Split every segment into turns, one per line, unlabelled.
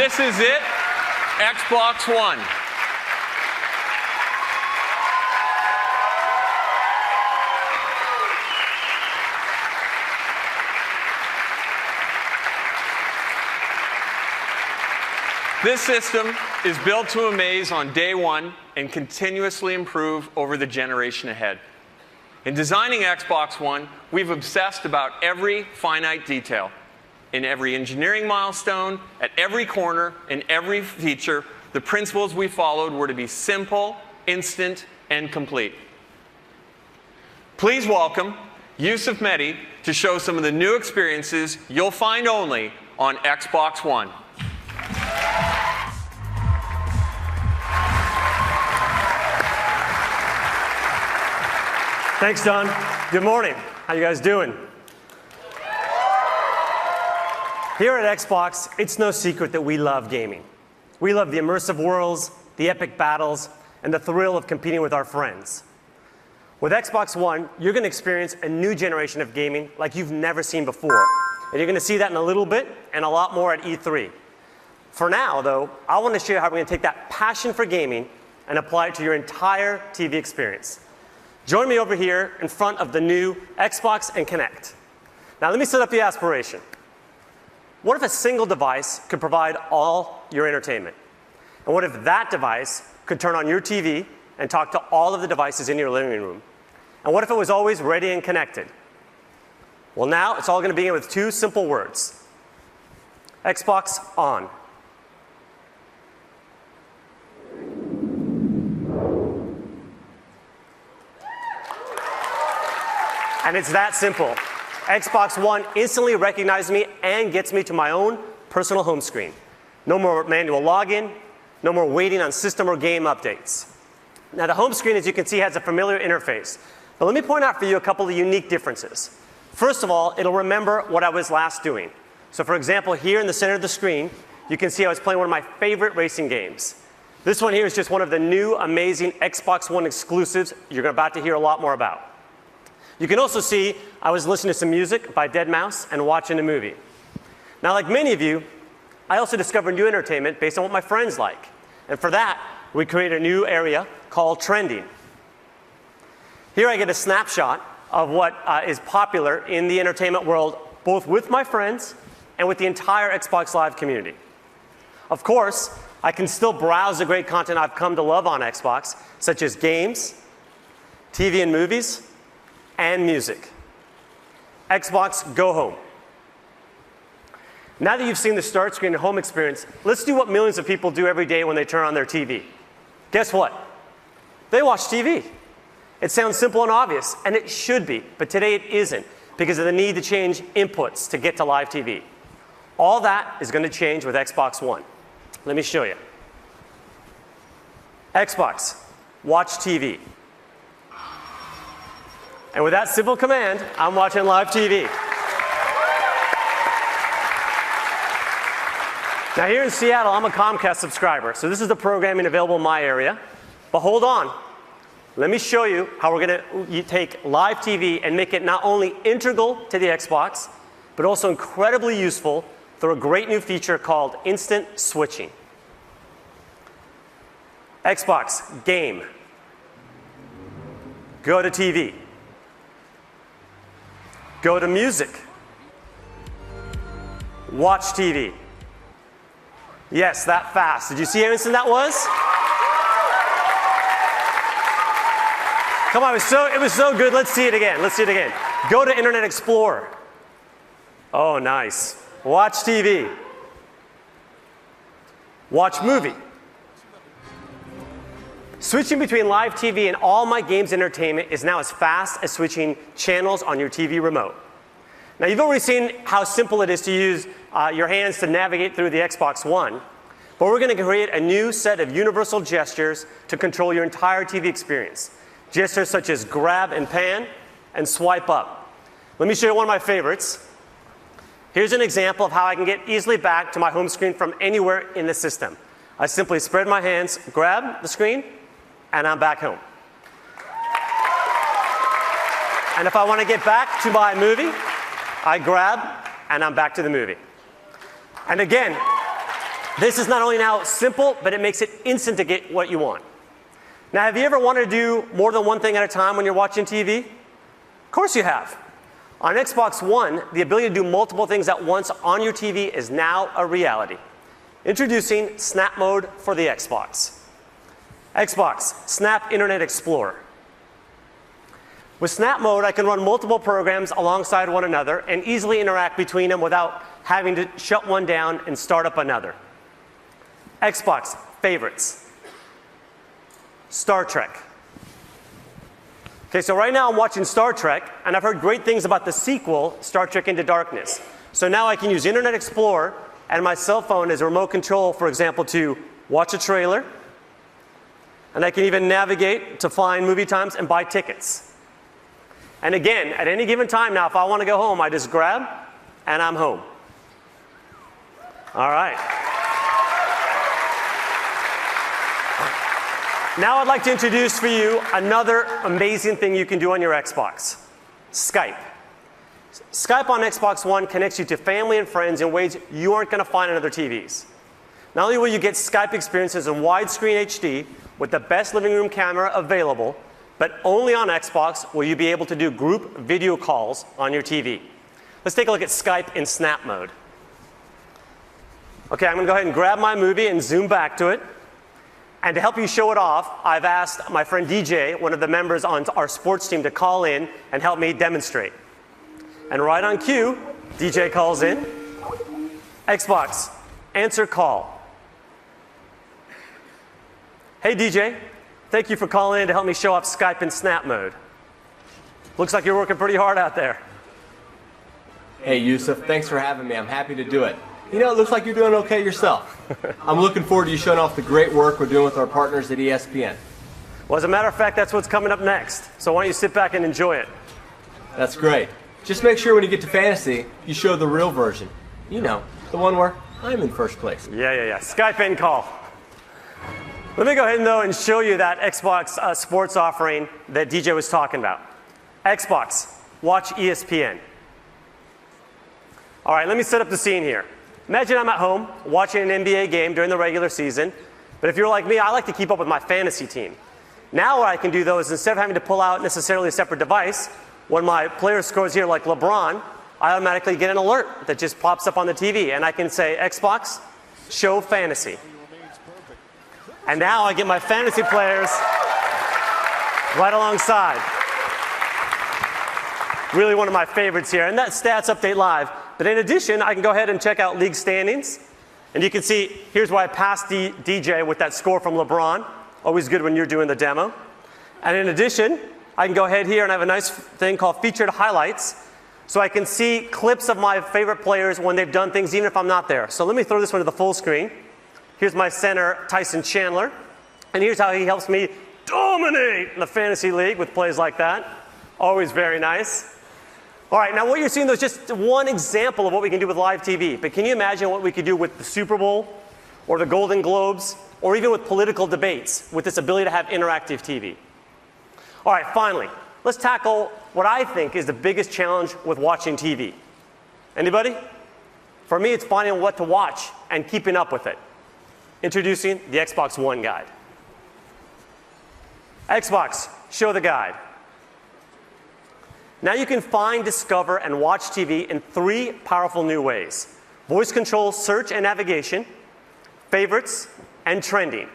This is it, Xbox One. This system is built to amaze on day one and continuously improve over the generation ahead. In designing Xbox One, we've obsessed about every finite detail. In every engineering milestone, at every corner, in every feature, the principles we followed were to be simple, instant, and complete. Please welcome Yusuf Mehdi to show some of the new experiences you'll find only on Xbox One.
Thanks, Don. Good morning. How you guys doing? Here at Xbox, it's no secret that we love gaming. We love the immersive worlds, the epic battles, and the thrill of competing with our friends. With Xbox One, you're going to experience a new generation of gaming like you've never seen before. And you're going to see that in a little bit and a lot more at E3. For now, though, I want to show you how we're going to take that passion for gaming and apply it to your entire TV experience. Join me over here in front of the new Xbox and Kinect. Now let me set up the aspiration. What if a single device could provide all your entertainment? And what if that device could turn on your TV and talk to all of the devices in your living room? And what if it was always ready and connected? Well, now it's all going to begin with two simple words. Xbox on. And it's that simple. Xbox One instantly recognizes me and gets me to my own personal home screen. No more manual login, no more waiting on system or game updates. Now the home screen, as you can see, has a familiar interface. But let me point out for you a couple of unique differences. First of all, it'll remember what I was last doing. So for example, here in the center of the screen, you can see I was playing one of my favorite racing games. This one here is just one of the new amazing Xbox One exclusives you're about to hear a lot more about. You can also see I was listening to some music by Deadmau5 and watching a movie. Now, like many of you, I also discovered new entertainment based on what my friends like. And for that, we created a new area called Trending. Here I get a snapshot of what is popular in the entertainment world, both with my friends and with the entire Xbox Live community. Of course, I can still browse the great content I've come to love on Xbox, such as games, TV and movies, and music. Xbox Go Home. Now that you've seen the start screen and home experience, let's do what millions of people do every day when they turn on their TV. Guess what? They watch TV. It sounds simple and obvious, and it should be, but today it isn't because of the need to change inputs to get to live TV. All that is going to change with Xbox One. Let me show you. Xbox, watch TV. And with that simple command, I'm watching live TV. Now here in Seattle, I'm a Comcast subscriber, so this is the programming available in my area. But hold on. Let me show you how we're going to take live TV and make it not only integral to the Xbox, but also incredibly useful through a great new feature called Instant Switching. Xbox, game. Go to TV. Go to music. Watch TV. Yes, that fast. Did you see how instant that was? Come on, it was so good. Let's see it again. Let's see it again. Go to Internet Explorer. Oh, nice. Watch TV. Watch movie. Switching between live TV and all my games entertainment is now as fast as switching channels on your TV remote. Now, you've already seen how simple it is to use your hands to navigate through the Xbox One, but we're going to create a new set of universal gestures to control your entire TV experience. Gestures such as grab and pan and swipe up. Let me show you one of my favorites. Here's an example of how I can get easily back to my home screen from anywhere in the system. I simply spread my hands, grab the screen, and I'm back home. And if I want to get back to my movie, I grab and I'm back to the movie. And again, This is not only now simple, but it makes it instant to get what you want. Now, have you ever wanted to do more than one thing at a time when you're watching TV? Of course you have. On Xbox One, the ability to do multiple things at once on your TV is now a reality. Introducing Snap Mode for the Xbox. Xbox, Snap Internet Explorer. With Snap Mode, I can run multiple programs alongside one another and easily interact between them without having to shut one down and start up another. Xbox, Favorites. Star Trek. Okay, so right now I'm watching Star Trek, and I've heard great things about the sequel, Star Trek Into Darkness. So now I can use Internet Explorer and my cell phone as a remote control, for example, to watch a trailer, and I can even navigate to find movie times and buy tickets. And again, at any given time now, if I want to go home, I just grab, and I'm home. All right. Now I'd like to introduce for you another amazing thing you can do on your Xbox, Skype. Skype on Xbox One connects you to family and friends in ways you aren't going to find on other TVs. Not only will you get Skype experiences in widescreen HD with the best living room camera available, but only on Xbox will you be able to do group video calls on your TV. Let's take a look at Skype in Snap Mode. Okay, I'm going to go ahead and grab my movie and zoom back to it. And to help you show it off, I've asked my friend DJ, one of the members on our sports team, to call in and help me demonstrate. And right on cue, DJ calls in. Xbox, answer call. Hey DJ, thank you for calling in to help me show off Skype in Snap Mode. Looks like you're working pretty hard out there.
Hey Yusuf, thanks for having me. I'm happy to do it. You know, it looks like you're doing okay yourself. I'm looking forward to you showing off the great work we're doing with our partners at ESPN.
Well, as a matter of fact, that's what's coming up next. So why don't you sit back and enjoy it?
That's great. Just make sure when you get to fantasy, you show the real version. You know, the one where I'm in first place.
Yeah. Skype in call. Let me go ahead, though, and show you that Xbox sports offering that DJ was talking about. Xbox, watch ESPN. All right, let me set up the scene here. Imagine I'm at home watching an NBA game during the regular season, but if you're like me, I like to keep up with my fantasy team. Now what I can do, though, is instead of having to pull out necessarily a separate device, when my player scores here like LeBron, I automatically get an alert that just pops up on the TV, and I can say, Xbox, show fantasy. And now I get my fantasy players right alongside. Really one of my favorites here, and that's Stats Update Live. But in addition, I can go ahead and check out league standings. And you can see, here's where I passed DJ with that score from LeBron. Always good when you're doing the demo. And in addition, I can go ahead here and I have a nice thing called Featured Highlights. So I can see clips of my favorite players when they've done things, even if I'm not there. So let me throw this one to the full screen. Here's my center, Tyson Chandler. And here's how he helps me dominate the fantasy league with plays like that. Always very nice. All right, now what you're seeing, though, is just one example of what we can do with live TV. But can you imagine what we could do with the Super Bowl or the Golden Globes or even with political debates with this ability to have interactive TV? All right, finally, let's tackle what I think is the biggest challenge with watching TV. Anybody? For me, it's finding what to watch and keeping up with it. Introducing the Xbox One Guide. Xbox, show the guide. Now you can find, discover, and watch TV in 3 powerful new ways: voice control, search and navigation, favorites, and trending.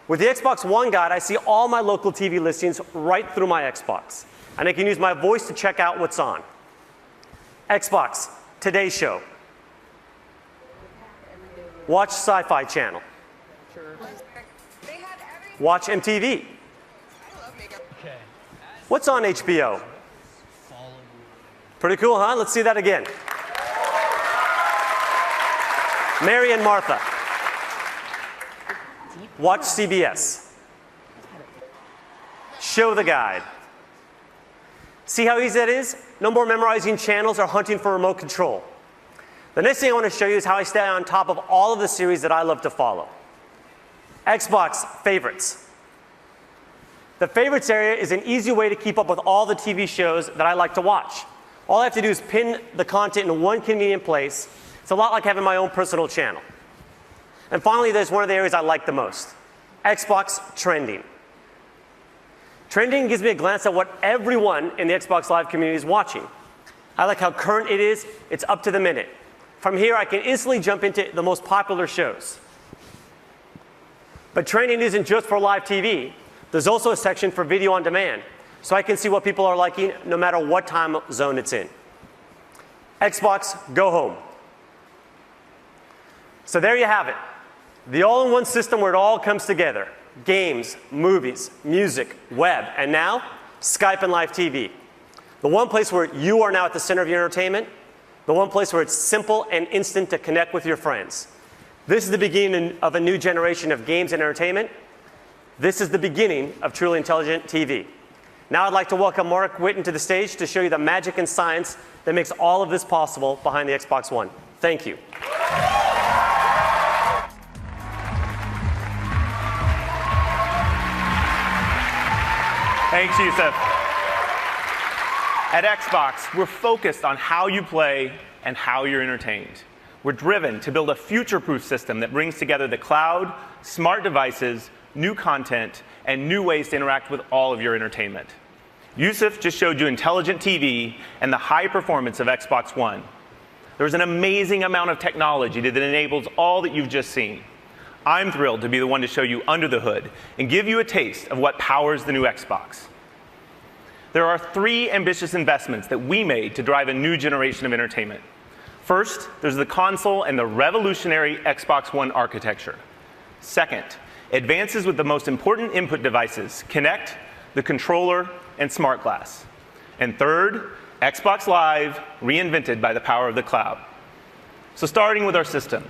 With the Xbox One Guide, I see all my local TV listings right through my Xbox, and I can use my voice to check out what's on. Xbox, Today Show. Watch Sci-Fi Channel. Watch MTV. What's on HBO? Pretty cool, huh? Let's see that again. Mary and Martha. Watch CBS. Show the guide. See how easy that is? No more memorizing channels or hunting for remote control. The next thing I want to show you is how I stay on top of all of the series that I love to follow. Xbox Favorites. The Favorites area is an easy way to keep up with all the TV shows that I like to watch. All I have to do is pin the content in one convenient place. It's a lot like having my own personal channel. And finally, there's one of the areas I like the most, Xbox Trending. Trending gives me a glance at what everyone in the Xbox Live community is watching. I like how current it is. It's up to the minute. From here, I can instantly jump into the most popular shows. But Trending isn't just for live TV. There's also a section for video on demand, so I can see what people are liking no matter what time zone it's in. Xbox Go Home. So there you have it. The all-in-one system where it all comes together. Games, movies, music, web, and now, Skype and live TV. The one place where you are now at the center of your entertainment. The one place where it's simple and instant to connect with your friends. This is the beginning of a new generation of games and entertainment. This is the beginning of truly intelligent TV. Now I'd like to welcome Mark Whitten to the stage to show you the magic and science that makes all of this possible behind the Xbox One. Thank you.
Thanks, Yusuf. At Xbox, we're focused on how you play and how you're entertained. We're driven to build a future-proof system that brings together the cloud, smart devices, new content, and new ways to interact with all of your entertainment. Yusuf just showed you intelligent TV and the high performance of Xbox One. There's an amazing amount of technology that enables all that you've just seen. I'm thrilled to be the one to show you under the hood and give you a taste of what powers the new Xbox. There are 3 ambitious investments that we made to drive a new generation of entertainment. First, there's the console and the revolutionary Xbox One architecture. Second, advances with the most important input devices, Kinect, the controller, and Smart Glass. And third, Xbox Live, reinvented by the power of the cloud. So starting with our system.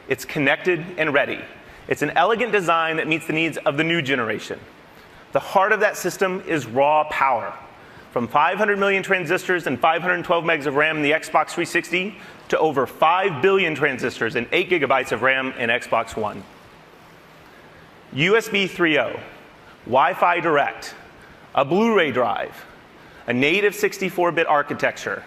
It's connected and ready. It's an elegant design that meets the needs of the new generation. The heart of that system is raw power. From 500 million transistors and 512 megs of RAM in the Xbox 360 to over 5 billion transistors and 8 gigabytes of RAM in Xbox One. USB 3.0, Wi-Fi Direct, a Blu-ray drive, a native 64-bit architecture,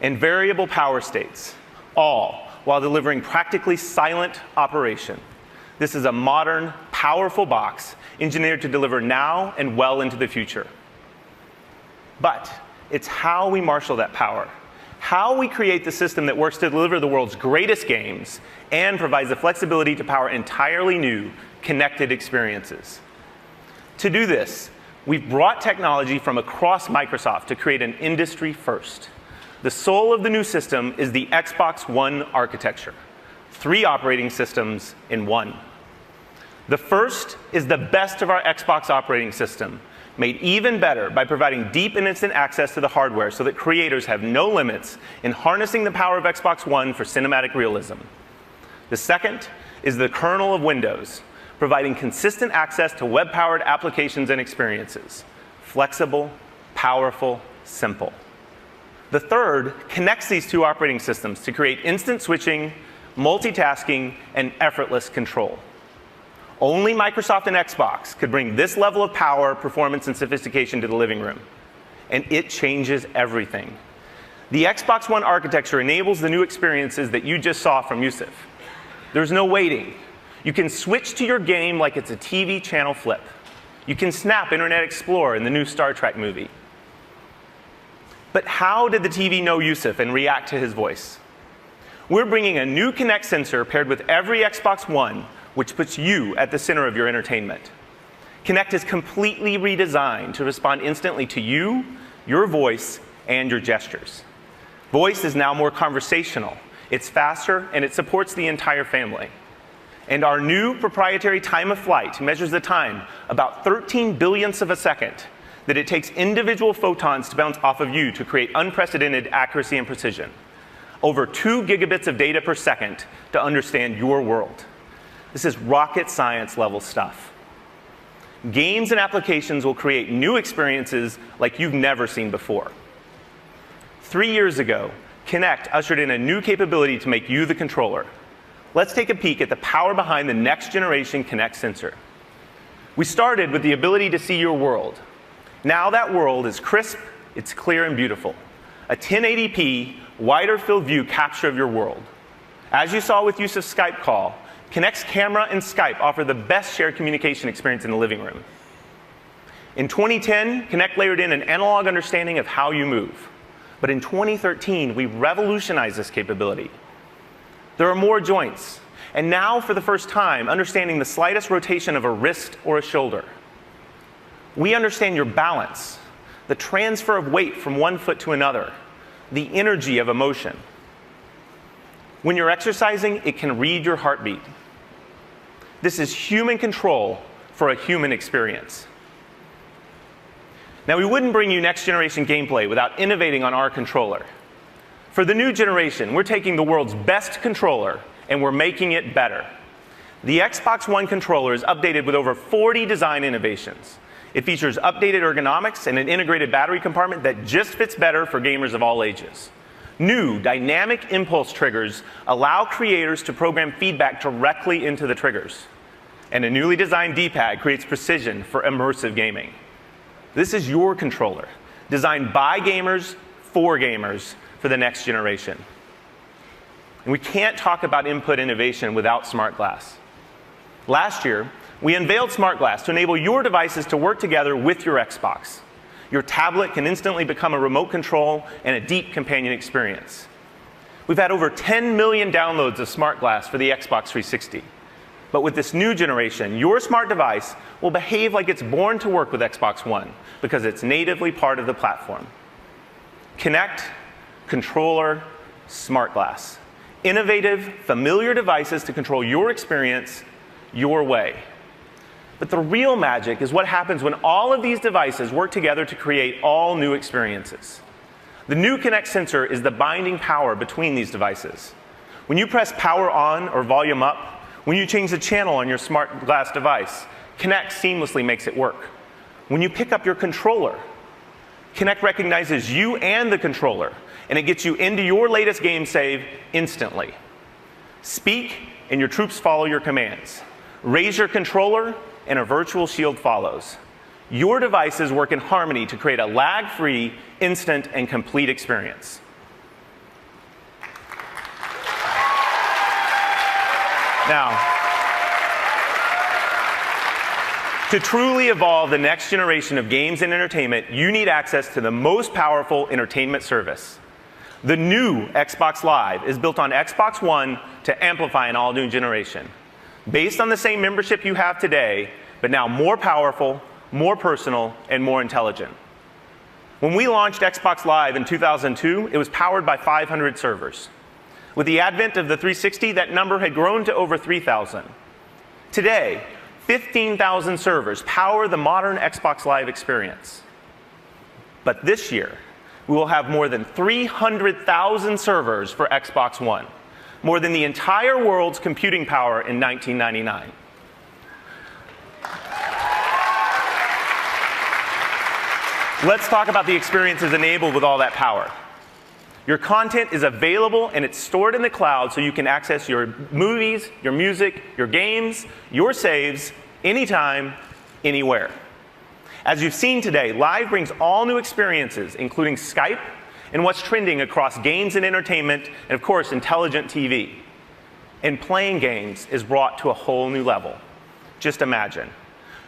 and variable power states, all while delivering practically silent operation. This is a modern, powerful box engineered to deliver now and well into the future. But it's how we marshal that power, how we create the system that works to deliver the world's greatest games and provides the flexibility to power entirely new, connected experiences. To do this, we've brought technology from across Microsoft to create an industry first. The soul of the new system is the Xbox One architecture. 3 operating systems in one. The first is the best of our Xbox operating system, made even better by providing deep and instant access to the hardware so that creators have no limits in harnessing the power of Xbox One for cinematic realism. The second is the kernel of Windows, providing consistent access to web-powered applications and experiences. Flexible, powerful, simple. The third connects these 2 operating systems to create instant switching, multitasking, and effortless control. Only Microsoft and Xbox could bring this level of power, performance, and sophistication to the living room. And it changes everything. The Xbox One architecture enables the new experiences that you just saw from Yusuf. There's no waiting. You can switch to your game like it's a TV channel flip. You can snap Internet Explorer in the new Star Trek movie. But how did the TV know Yusuf and react to his voice? We're bringing a new Kinect sensor paired with every Xbox One, which puts you at the center of your entertainment. Kinect is completely redesigned to respond instantly to you, your voice, and your gestures. Voice is now more conversational, it's faster, and it supports the entire family. And our new proprietary time of flight measures the time about 13 billionths of a second that it takes individual photons to bounce off of you to create unprecedented accuracy and precision. Over 2 gigabits of data per second to understand your world. This is rocket science level stuff. Games and applications will create new experiences like you've never seen before. 3 years ago, Kinect ushered in a new capability to make you the controller. Let's take a peek at the power behind the next generation Kinect sensor. We started with the ability to see your world. Now that world is crisp, it's clear and beautiful. A 1080p, wider field view capture of your world. As you saw with Yusuf's Skype call, Kinect's camera and Skype offer the best shared communication experience in the living room. In 2010, Kinect layered in an analog understanding of how you move. But in 2013, we revolutionized this capability. There are more joints, and now, for the first time, understanding the slightest rotation of a wrist or a shoulder. We understand your balance, the transfer of weight from one foot to another, the energy of emotion. When you're exercising, it can read your heartbeat. This is human control for a human experience. Now, we wouldn't bring you next-generation gameplay without innovating on our controller. For the new generation, we're taking the world's best controller and we're making it better. The Xbox One controller is updated with over 40 design innovations. It features updated ergonomics and an integrated battery compartment that just fits better for gamers of all ages. New dynamic impulse triggers allow creators to program feedback directly into the triggers. And a newly designed D-pad creates precision for immersive gaming. This is your controller, designed by gamers for the next generation. And we can't talk about input innovation without Smart Glass. Last year, we unveiled Smart Glass to enable your devices to work together with your Xbox. Your tablet can instantly become a remote control and a deep companion experience. We've had over 10 million downloads of Smart Glass for the Xbox 360. But with this new generation, your smart device will behave like it's born to work with Xbox One because it's natively part of the platform. Kinect, controller, Smart Glass. Innovative, familiar devices to control your experience your way. But the real magic is what happens when all of these devices work together to create all new experiences. The new Kinect sensor is the binding power between these devices. When you press power on or volume up, when you change the channel on your Smart Glass device, Kinect seamlessly makes it work. When you pick up your controller, Kinect recognizes you and the controller, and it gets you into your latest game save instantly. Speak, and your troops follow your commands. Raise your controller, and a virtual shield follows. Your devices work in harmony to create a lag-free, instant, and complete experience. Now, to truly evolve the next generation of games and entertainment, you need access to the most powerful entertainment service. The new Xbox Live is built on Xbox One to amplify an all-new generation. Based on the same membership you have today, but now more powerful, more personal, and more intelligent. When we launched Xbox Live in 2002, it was powered by 500 servers. With the advent of the 360, that number had grown to over 3,000. Today, 15,000 servers power the modern Xbox Live experience. But this year, we will have more than 300,000 servers for Xbox One, more than the entire world's computing power in 1999. Let's talk about the experiences enabled with all that power. Your content is available and it's stored in the cloud so you can access your movies, your music, your games, your saves, anytime, anywhere. As you've seen today, Live brings all new experiences, including Skype and what's trending across games and entertainment, and of course, intelligent TV. And playing games is brought to a whole new level. Just imagine.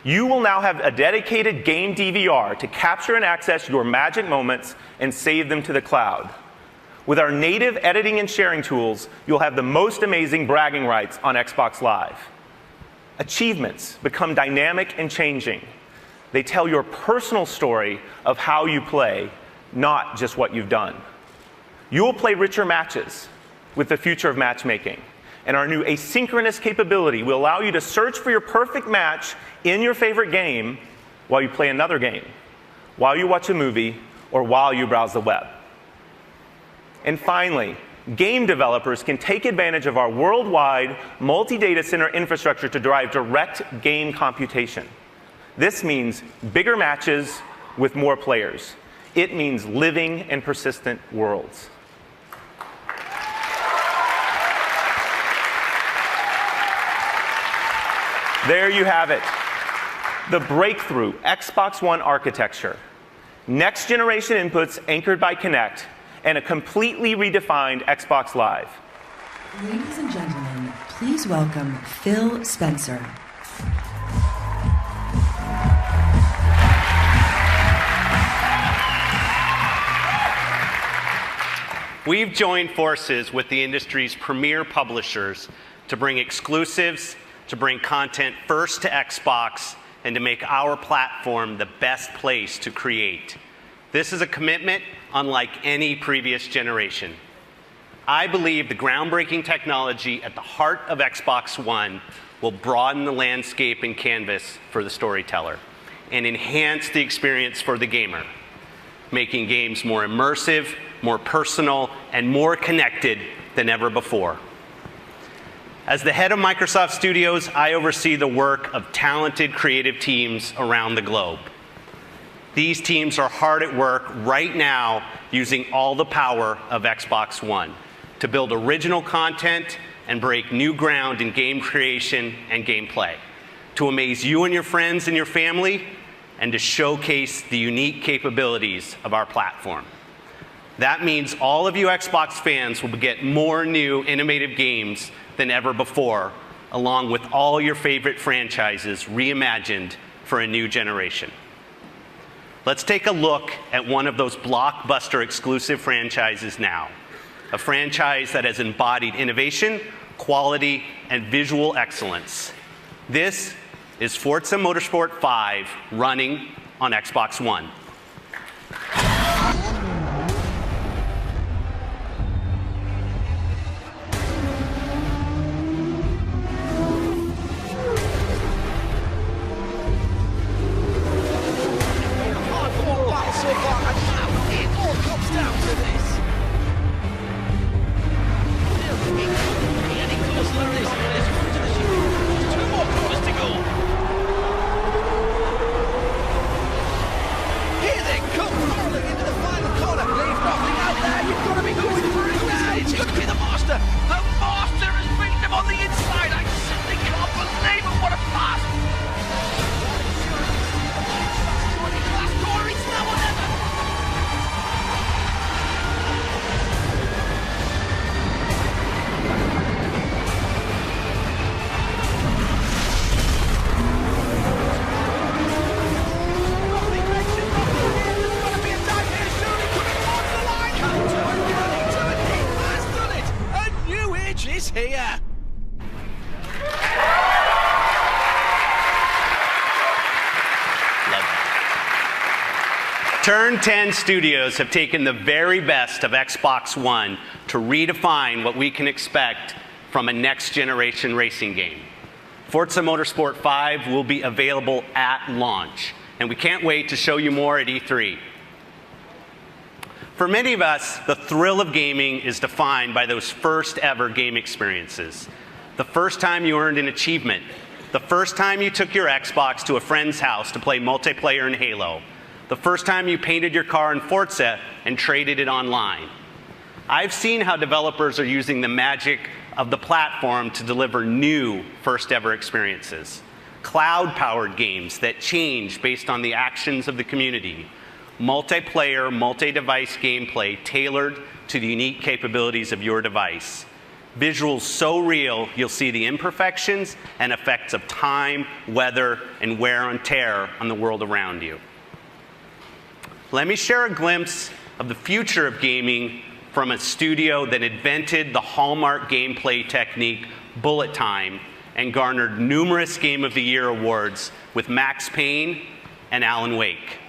You will now have a dedicated game DVR to capture and access your magic moments and save them to the cloud. With our native editing and sharing tools, you'll have the most amazing bragging rights on Xbox Live. Achievements become dynamic and changing. They tell your personal story of how you play, not just what you've done. You will play richer matches with the future of matchmaking. And our new asynchronous capability will allow you to search for your perfect match in your favorite game while you play another game, while you watch a movie, or while you browse the web. And finally, game developers can take advantage of our worldwide multi-data center infrastructure to drive direct game computation. This means bigger matches with more players. It means living and persistent worlds. There you have it. The breakthrough Xbox One architecture. Next generation inputs anchored by Kinect, and a completely redefined Xbox Live.
Ladies and gentlemen, Please welcome Phil Spencer.
We've joined forces with the industry's premier publishers to bring exclusives, to bring content first to Xbox, and to make our platform the best place to create. This is a commitment unlike any previous generation. I believe the groundbreaking technology at the heart of Xbox One will broaden the landscape and canvas for the storyteller and enhance the experience for the gamer, making games more immersive, more personal, and more connected than ever before. As the head of Microsoft Studios, I oversee the work of talented creative teams around the globe. These teams are hard at work right now using all the power of Xbox One to build original content and break new ground in game creation and gameplay, to amaze you and your friends and your family, and to showcase the unique capabilities of our platform. That means all of you Xbox fans will get more new, innovative games than ever before, along with all your favorite franchises reimagined for a new generation. Let's take a look at one of those blockbuster exclusive franchises now, a franchise that has embodied innovation, quality, and visual excellence. This is Forza Motorsport 5 running on Xbox One. Turn 10 Studios have taken the very best of Xbox One to redefine what we can expect from a next-generation racing game. Forza Motorsport 5 will be available at launch, and we can't wait to show you more at E3. For many of us, the thrill of gaming is defined by those first-ever game experiences. The first time you earned an achievement, the first time you took your Xbox to a friend's house to play multiplayer in Halo, the first time you painted your car in Forza and traded it online. I've seen how developers are using the magic of the platform to deliver new first-ever experiences. Cloud-powered games that change based on the actions of the community. Multiplayer, multi-device gameplay tailored to the unique capabilities of your device. Visuals so real, you'll see the imperfections and effects of time, weather, and wear and tear on the world around you. Let me share a glimpse of the future of gaming from a studio that invented the hallmark gameplay technique, bullet time, and garnered numerous Game of the Year awards with Max Payne and Alan Wake.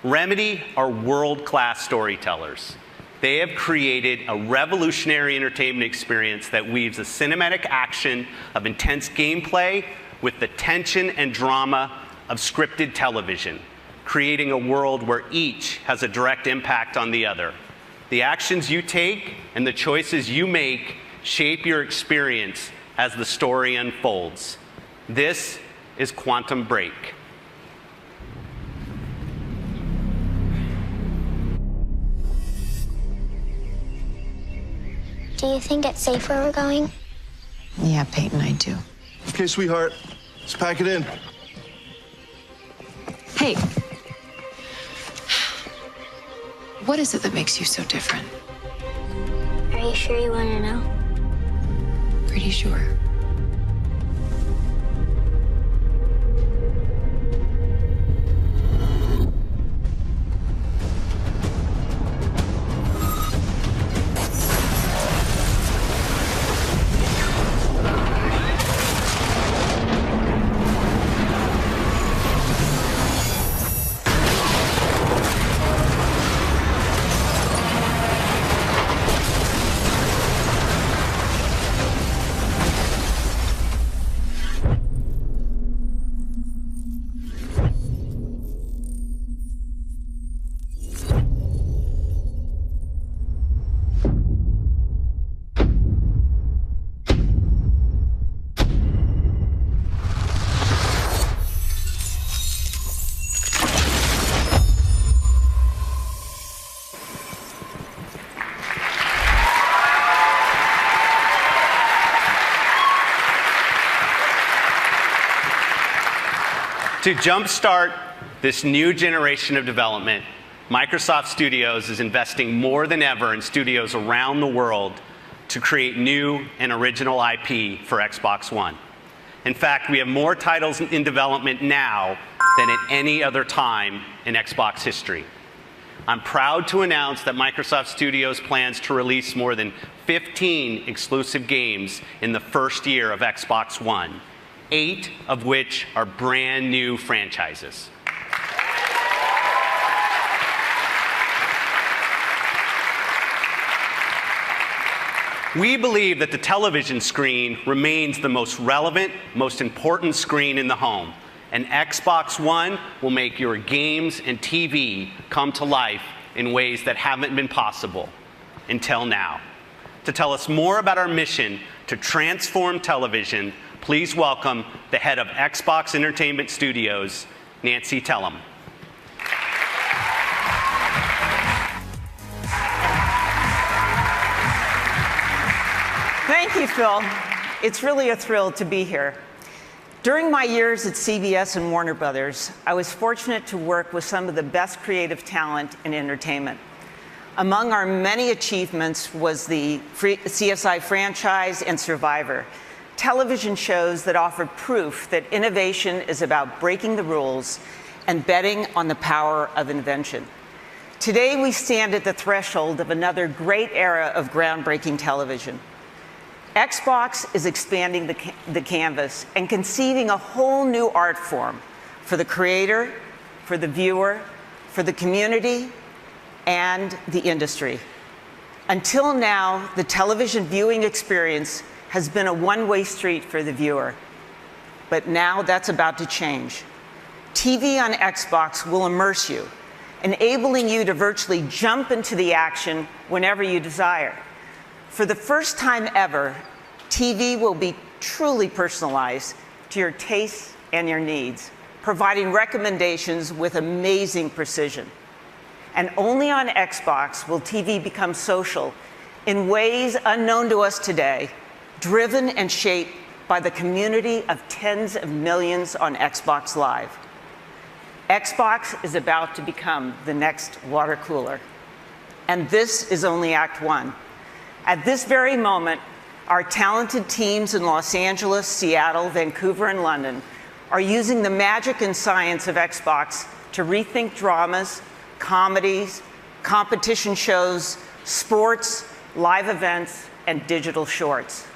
Remedy are world-class storytellers. They have created a revolutionary entertainment experience that weaves a cinematic action of intense gameplay with the tension and drama of scripted television, creating a world where each has a direct impact on the other. The actions you take and the choices you make shape your experience as the story unfolds. This is Quantum Break.
Do you think it's safe where we're going?
Yeah, Peyton, I do.
Okay, sweetheart, let's pack it in.
Hey. What is it that makes you so different?
Are you sure you want to know?
Pretty sure.
To jumpstart this new generation of development, Microsoft Studios is investing more than ever in studios around the world to create new and original IP for Xbox One. In fact, we have more titles in development now than at any other time in Xbox history. I'm proud to announce that Microsoft Studios plans to release more than 15 exclusive games in the first year of Xbox One, 8 of which are brand new franchises. We believe that the television screen remains the most relevant, most important screen in the home, and Xbox One will make your games and TV come to life in ways that haven't been possible until now. To tell us more about our mission to transform television, please welcome the head of Xbox Entertainment Studios, Nancy Tellem.
Thank you, Phil. It's really a thrill to be here. During my years at CBS and Warner Brothers, I was fortunate to work with some of the best creative talent in entertainment. Among our many achievements was the CSI franchise and Survivor, television shows that offered proof that innovation is about breaking the rules and betting on the power of invention. Today, we stand at the threshold of another great era of groundbreaking television. Xbox is expanding the canvas and conceiving a whole new art form for the creator, for the viewer, for the community, and the industry. Until now, the television viewing experience has been a one-way street for the viewer. But now that's about to change. TV on Xbox will immerse you, enabling you to virtually jump into the action whenever you desire. For the first time ever, TV will be truly personalized to your tastes and your needs, providing recommendations with amazing precision. And only on Xbox will TV become social in ways unknown to us today, driven and shaped by the community of tens of millions on Xbox Live. Xbox is about to become the next water cooler. And this is only Act 1. At this very moment, our talented teams in Los Angeles, Seattle, Vancouver, and London are using the magic and science of Xbox to rethink dramas, comedies, competition shows, sports, live events, and digital shorts.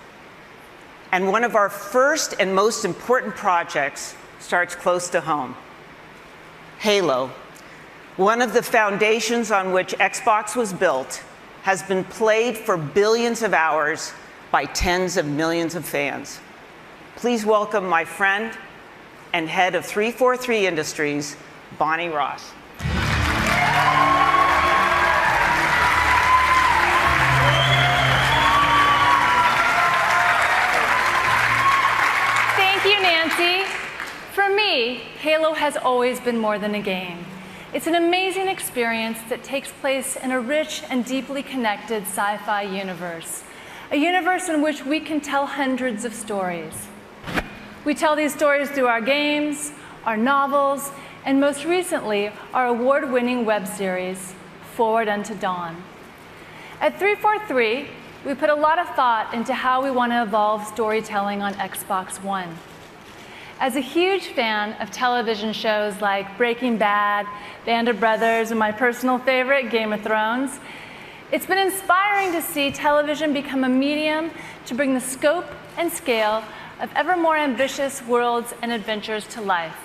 And one of our first and most important projects starts close to home. Halo, one of the foundations on which Xbox was built, has been played for billions of hours by tens of millions of fans. Please welcome my friend and head of 343 Industries, Bonnie Ross.
Thank you, Nancy. For me, Halo has always been more than a game. It's an amazing experience that takes place in a rich and deeply connected sci-fi universe, a universe in which we can tell hundreds of stories. We tell these stories through our games, our novels, and most recently, our award-winning web series, Forward Unto Dawn. At 343, we put a lot of thought into how we want to evolve storytelling on Xbox One. As a huge fan of television shows like Breaking Bad, Band of Brothers, and my personal favorite, Game of Thrones, it's been inspiring to see television become a medium to bring the scope and scale of ever more ambitious worlds and adventures to life.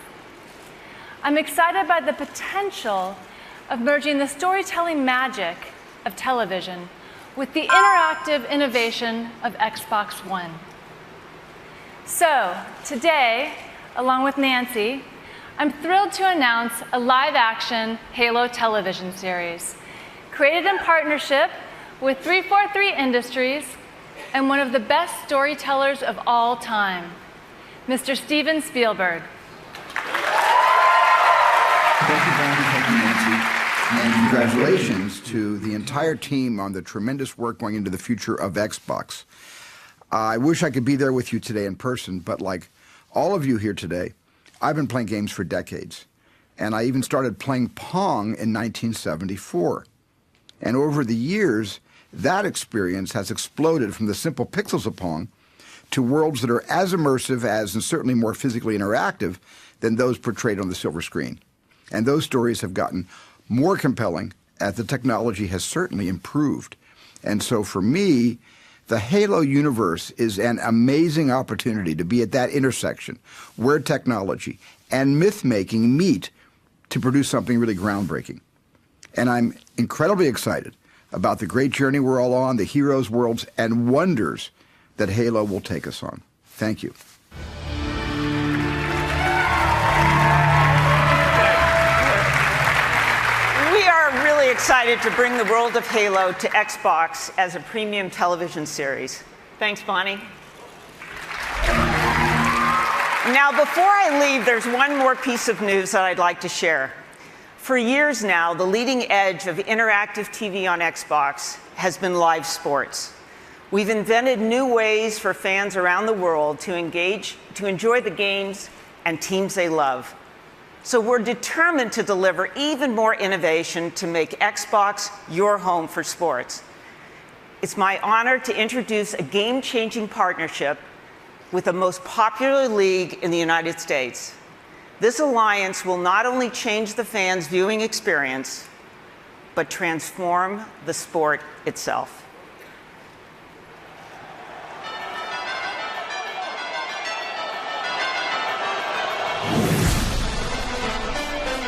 I'm excited by the potential of merging the storytelling magic of television with the interactive innovation of Xbox One. So, today, along with Nancy, I'm thrilled to announce a live-action Halo television series, created in partnership with 343 Industries and one of the best storytellers of all time, Mr. Steven Spielberg.
Thank you, Bonnie. Thank you, Nancy. And congratulations to the entire team on the tremendous work going into the future of Xbox. I wish I could be there with you today in person, but like all of you here today, I've been playing games for decades. And I even started playing Pong in 1974. And over the years, that experience has exploded from the simple pixels of Pong to worlds that are as immersive as and certainly more physically interactive than those portrayed on the silver screen. And those stories have gotten more compelling as the technology has certainly improved. And so for me, the Halo universe is an amazing opportunity to be at that intersection where technology and myth-making meet to produce something really groundbreaking. And I'm incredibly excited about the great journey we're all on, the heroes, worlds, and wonders that Halo will take us on. Thank you.
We are really excited to bring the world of Halo to Xbox as a premium television series. Thanks, Bonnie. Now, before I leave, there's one more piece of news that I'd like to share. For years now, the leading edge of interactive TV on Xbox has been live sports. We've invented new ways for fans around the world to enjoy the games and teams they love. So we're determined to deliver even more innovation to make Xbox your home for sports. It's my honor to introduce a game-changing partnership with the most popular league in the United States. This alliance will not only change the fans' viewing experience, but transform the sport itself.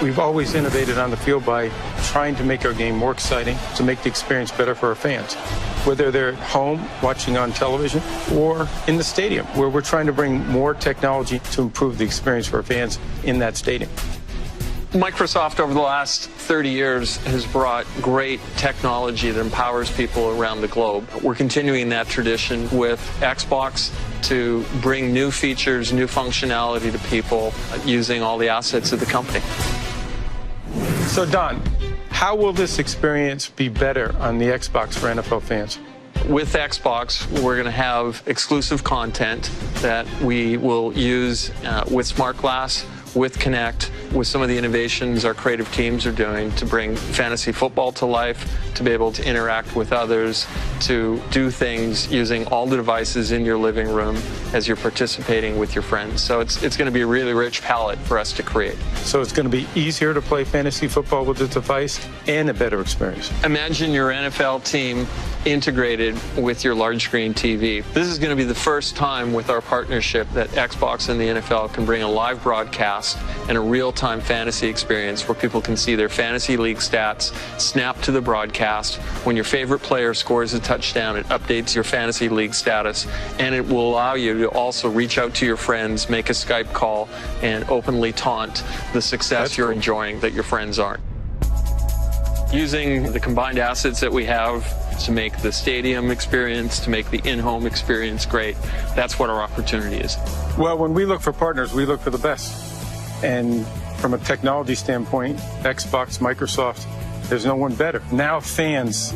We've always innovated on the field by trying to make our game more exciting, to make the experience better for our fans. Whether they're at home watching on television or in the stadium, where we're trying to bring more technology to improve the experience for our fans in that stadium.
Microsoft over the last 30 years has brought great technology that empowers people around the globe. We're continuing that tradition with Xbox to bring new features, new functionality to people using all the assets of the company.
So Don, how will this experience be better on the Xbox for NFL fans?
With Xbox, we're going to have exclusive content that we will use with Smart Glass, with Kinect, with some of the innovations our creative teams are doing to bring fantasy football to life, to be able to interact with others, to do things using all the devices in your living room as you're participating with your friends. So it's going to be a really rich palette for us to create.
So it's going to be easier to play fantasy football with the device and a better experience.
Imagine your NFL team integrated with your large screen TV. This is going to be the first time with our partnership that Xbox and the NFL can bring a live broadcast and a real-time fantasy experience where people can see their fantasy league stats snap to the broadcast. When your favorite player scores a touchdown, it updates your fantasy league status, and it will allow you to also reach out to your friends, make a Skype call, and openly taunt the success you're enjoying that your friends aren't. Using the combined assets that we have to make the stadium experience, to make the in-home experience great, that's what our opportunity is.
Well, when we look for partners, we look for the best. And from a technology standpoint, Xbox, Microsoft, there's no one better. Now fans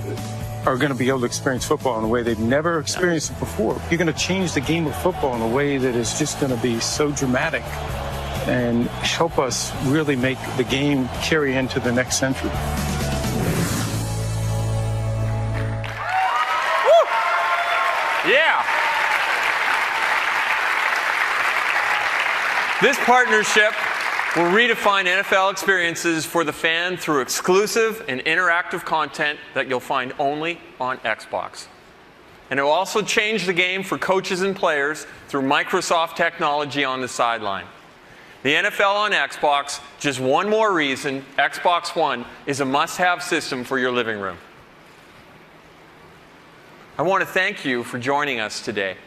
are going to be able to experience football in a way they've never experienced it before. You're going to change the game of football in a way that is just going to be so dramatic and help us really make the game carry into the next century.
This partnership will redefine NFL experiences for the fan through exclusive and interactive content that you'll find only on Xbox. And it will also change the game for coaches and players through Microsoft technology on the sideline. The NFL on Xbox, just one more reason Xbox One is a must-have system for your living room. I want to thank you for joining us today.